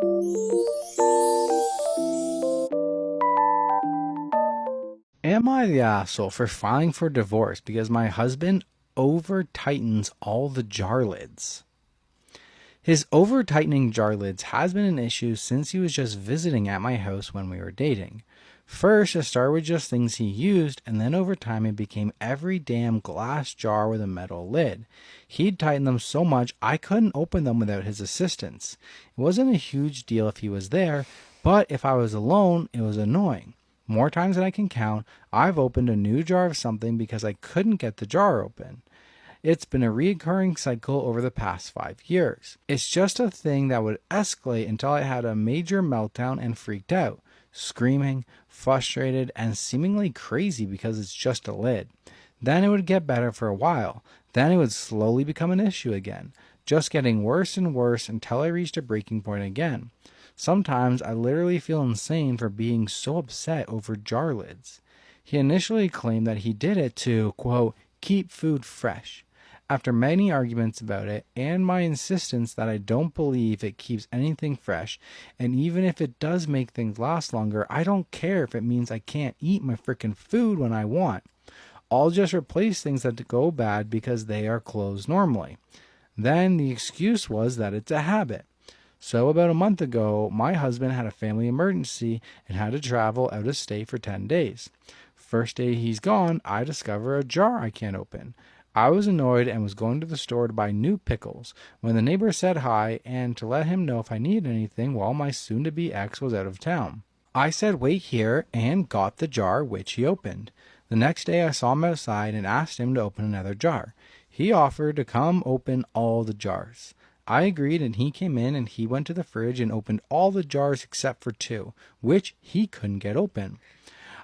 Am I the asshole for filing for divorce because my husband over tightens all the jar lids? His over tightening jar lids has been an issue since he was just visiting at my house when we were dating. First, it started with just things he used, and then over time it became every damn glass jar with a metal lid. He'd tighten them so much I couldn't open them without his assistance. It wasn't a huge deal if he was there, but if I was alone, it was annoying. More times than I can count, I've opened a new jar of something because I couldn't get the jar open. It's been a recurring cycle over the past 5 years. It's just a thing that would escalate until I had a major meltdown and freaked out, screaming, frustrated, and seemingly crazy because it's just a lid. Then it would get better for a while. Then it would slowly become an issue again, just getting worse and worse until I reached a breaking point again. Sometimes I literally feel insane for being so upset over jar lids. He initially claimed that he did it to, quote, keep food fresh. After many arguments about it and my insistence that I don't believe it keeps anything fresh, and even if it does make things last longer, I don't care if it means I can't eat my frickin' food when I want. I'll just replace things that go bad because they are closed normally. Then the excuse was that it's a habit. So about a month ago, my husband had a family emergency and had to travel out of state for 10 days. First day he's gone, I discover a jar I can't open. I was annoyed and was going to the store to buy new pickles when the neighbor said hi and to let him know if I needed anything while my soon-to-be ex was out of town. I said wait here and got the jar, which he opened. The next day I saw him outside and asked him to open another jar. He offered to come open all the jars. I agreed and he came in and he went to the fridge and opened all the jars except for two, which he couldn't get open.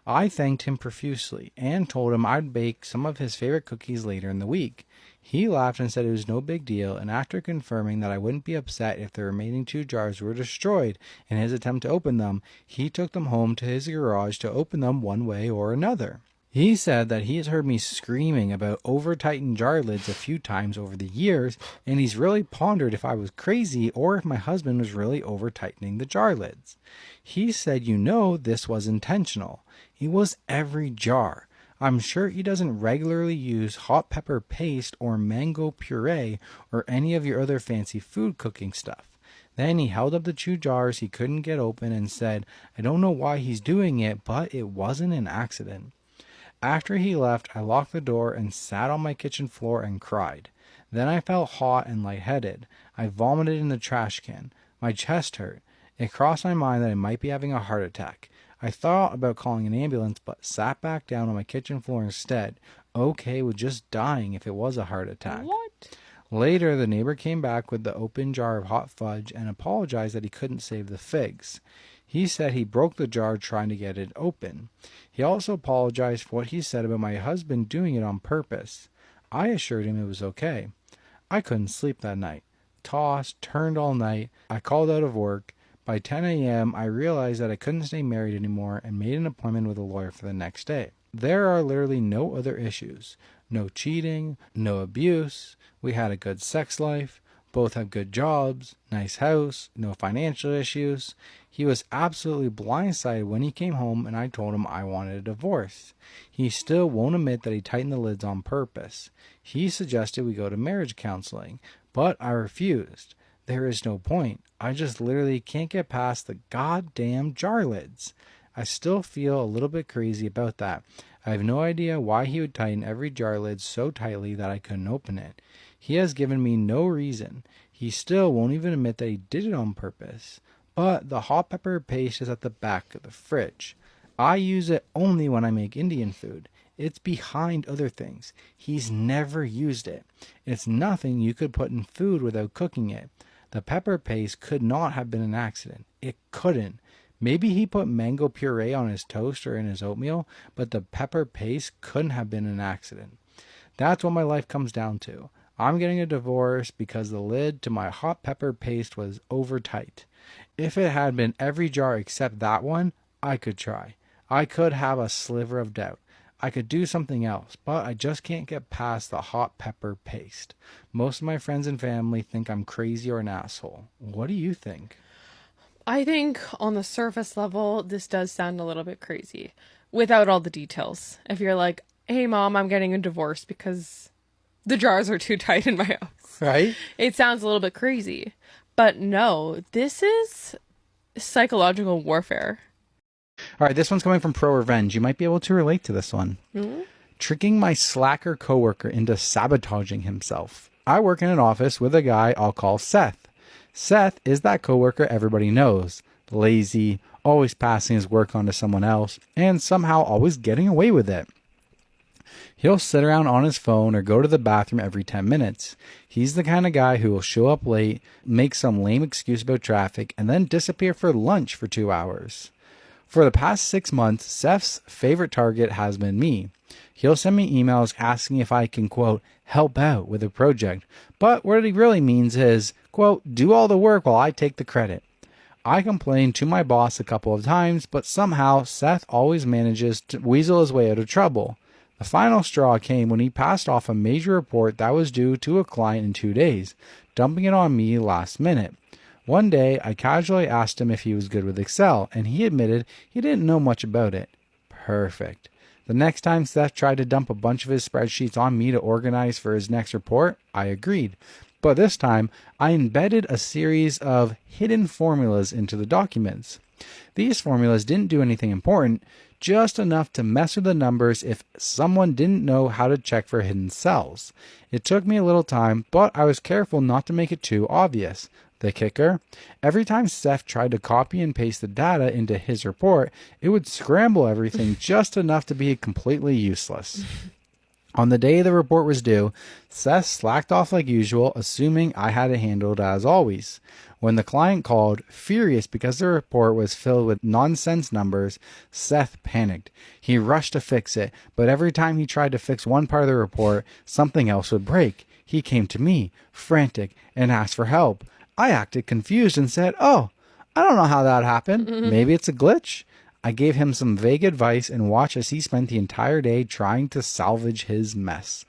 I thanked him profusely and told him I'd bake some of his favorite cookies later in the week. He laughed and said it was no big deal, and after confirming that I wouldn't be upset if the remaining two jars were destroyed in his attempt to open them, he took them home to his garage to open them one way or another. He said that he has heard me screaming about over-tightened jar lids a few times over the years, and he's really pondered if I was crazy or if my husband was really over-tightening the jar lids. He said, this was intentional. It was every jar. I'm sure he doesn't regularly use hot pepper paste or mango puree or any of your other fancy food cooking stuff. Then he held up the two jars he couldn't get open and said, I don't know why he's doing it, but it wasn't an accident. After he left, I locked the door and sat on my kitchen floor and cried. Then I felt hot and lightheaded. I vomited in the trash can. My chest hurt. It crossed my mind that I might be having a heart attack. I thought about calling an ambulance, but sat back down on my kitchen floor instead, okay with just dying if it was a heart attack. What? Later, the neighbor came back with the open jar of hot fudge and apologized that he couldn't save the figs. He said he broke the jar trying to get it open. He also apologized for what he said about my husband doing it on purpose. I assured him it was okay. I couldn't sleep that night. Tossed, turned all night. I called out of work. By 10 a.m., I realized that I couldn't stay married anymore and made an appointment with a lawyer for the next day. There are literally no other issues. No cheating, no abuse. We had a good sex life. Both have good jobs, nice house, no financial issues. He was absolutely blindsided when he came home and I told him I wanted a divorce. He still won't admit that he tightened the lids on purpose. He suggested we go to marriage counseling, but I refused. There is no point. I just literally can't get past the goddamn jar lids. I still feel a little bit crazy about that. I have no idea why he would tighten every jar lid so tightly that I couldn't open it. He has given me no reason. He still won't even admit that he did it on purpose. But the hot pepper paste is at the back of the fridge. I use it only when I make Indian food. It's behind other things. He's never used it. It's nothing you could put in food without cooking it. The pepper paste could not have been an accident. It couldn't. Maybe he put mango puree on his toast or in his oatmeal, but the pepper paste couldn't have been an accident. That's what my life comes down to. I'm getting a divorce because the lid to my hot pepper paste was over tight. If it had been every jar except that one, I could try. I could have a sliver of doubt. I could do something else, but I just can't get past the hot pepper paste. Most of my friends and family think I'm crazy or an asshole. What do you think? I think on the surface level, this does sound a little bit crazy without all the details. If you're like, hey, mom, I'm getting a divorce because the jars are too tight in my house, Right? it sounds a little bit crazy. But no, this is psychological warfare. All right, this one's coming from Pro Revenge. You might be able to relate to this one. Mm-hmm. Tricking my slacker coworker into sabotaging himself. I work in an office with a guy I'll call Seth. Seth is that coworker everybody knows. Lazy, always passing his work on to someone else, and somehow always getting away with it. He'll sit around on his phone or go to the bathroom every 10 minutes. He's the kind of guy who will show up late, make some lame excuse about traffic, and then disappear for lunch for 2 hours. For the past 6 months, Seth's favorite target has been me. He'll send me emails asking if I can, quote, help out with a project. But what he really means is, quote, do all the work while I take the credit. I complained to my boss a couple of times, but somehow Seth always manages to weasel his way out of trouble. The final straw came when he passed off a major report that was due to a client in 2 days, dumping it on me last minute. One day, I casually asked him if he was good with Excel, and he admitted he didn't know much about it. Perfect. The next time Seth tried to dump a bunch of his spreadsheets on me to organize for his next report, I agreed. But this time, I embedded a series of hidden formulas into the documents. These formulas didn't do anything important, just enough to mess with the numbers if someone didn't know how to check for hidden cells. It took me a little time, but I was careful not to make it too obvious. The kicker? Every time Seth tried to copy and paste the data into his report, it would scramble everything just enough to be completely useless. On the day the report was due, Seth slacked off like usual, assuming I had it handled as always. When the client called, furious because the report was filled with nonsense numbers, Seth panicked. He rushed to fix it, but every time he tried to fix one part of the report, something else would break. He came to me, frantic, and asked for help. I acted confused and said, oh, I don't know how that happened. Maybe it's a glitch. I gave him some vague advice and watched as he spent the entire day trying to salvage his mess.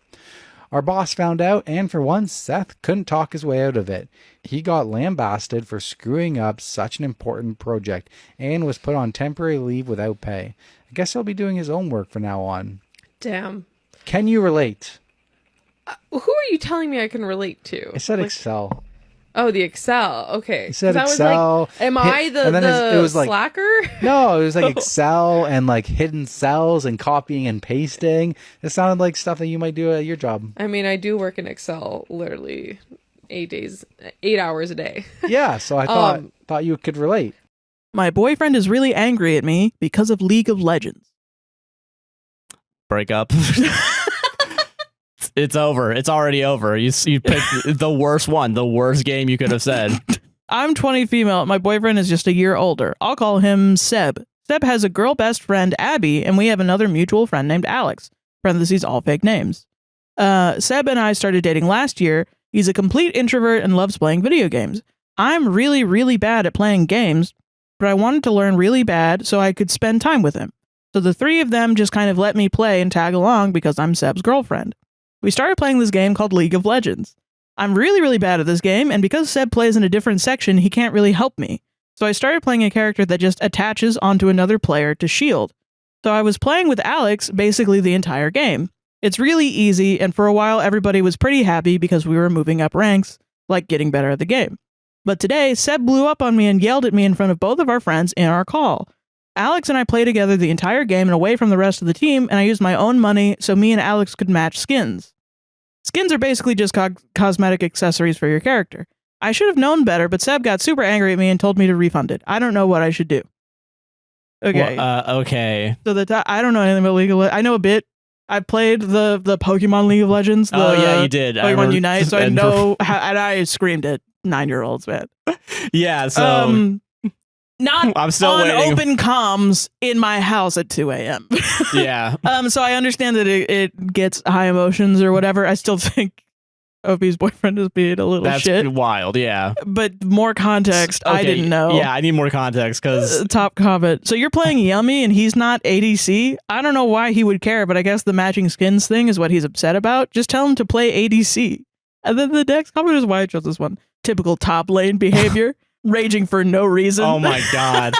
Our boss found out, and for once, Seth couldn't talk his way out of it. He got lambasted for screwing up such an important project and was put on temporary leave without pay. I guess he'll be doing his own work from now on. Damn. Can you relate? Who are you telling me I can relate to? I said Excel. Oh, the Excel. Okay. He said I was Excel. like, am I the it was like, slacker? No, it was like Excel and like hidden cells and copying and pasting. It sounded like stuff that you might do at your job. I mean, I do work in Excel literally 8 hours a day. Yeah, so I thought you could relate. My boyfriend is really angry at me because of League of Legends. Break up. It's over. It's already over. You picked the worst one, the worst game you could have said. I'm 20 female. My boyfriend is just a year older. I'll call him Seb. Seb has a girl best friend, Abby, and we have another mutual friend named Alex. Parentheses, all fake names. Seb and I started dating last year. He's a complete introvert and loves playing video games. I'm really, really bad at playing games, but I wanted to learn really bad so I could spend time with him. So the three of them just kind of let me play and tag along because I'm Seb's girlfriend. We started playing this game called League of Legends. I'm really, really bad at this game, and because Seb plays in a different section, he can't really help me. So I started playing a character that just attaches onto another player to shield. So I was playing with Alex basically the entire game. It's really easy, and for a while everybody was pretty happy because we were moving up ranks, like getting better at the game. But today, Seb blew up on me and yelled at me in front of both of our friends in our call. Alex and I played together the entire game and away from the rest of the team, and I used my own money so me and Alex could match skins. Skins are basically just cosmetic accessories for your character. I should have known better, but Seb got super angry at me and told me to refund it. I don't know what I should do. Okay. Well, okay. So I don't know anything about League of Legends. I know a bit. I played the Pokemon League of Legends. Oh, yeah, you did. Pokemon Unite, so I know how, and I screamed at 9-year-olds, man. Yeah, so... Not I'm still on waiting. open comms in my house at 2 a.m. Yeah. So I understand that it gets high emotions or whatever. I still think Opie's boyfriend is being a little shit. That's wild, yeah. But more context, Okay, I didn't know. Yeah, I need more context because... Top comment. So you're playing Yummy and he's not ADC? I don't know why he would care, but I guess the matching skins thing is what he's upset about. Just tell him to play ADC. And then the next comment is why I chose this one. Typical top lane behavior. raging for no reason. Oh my god.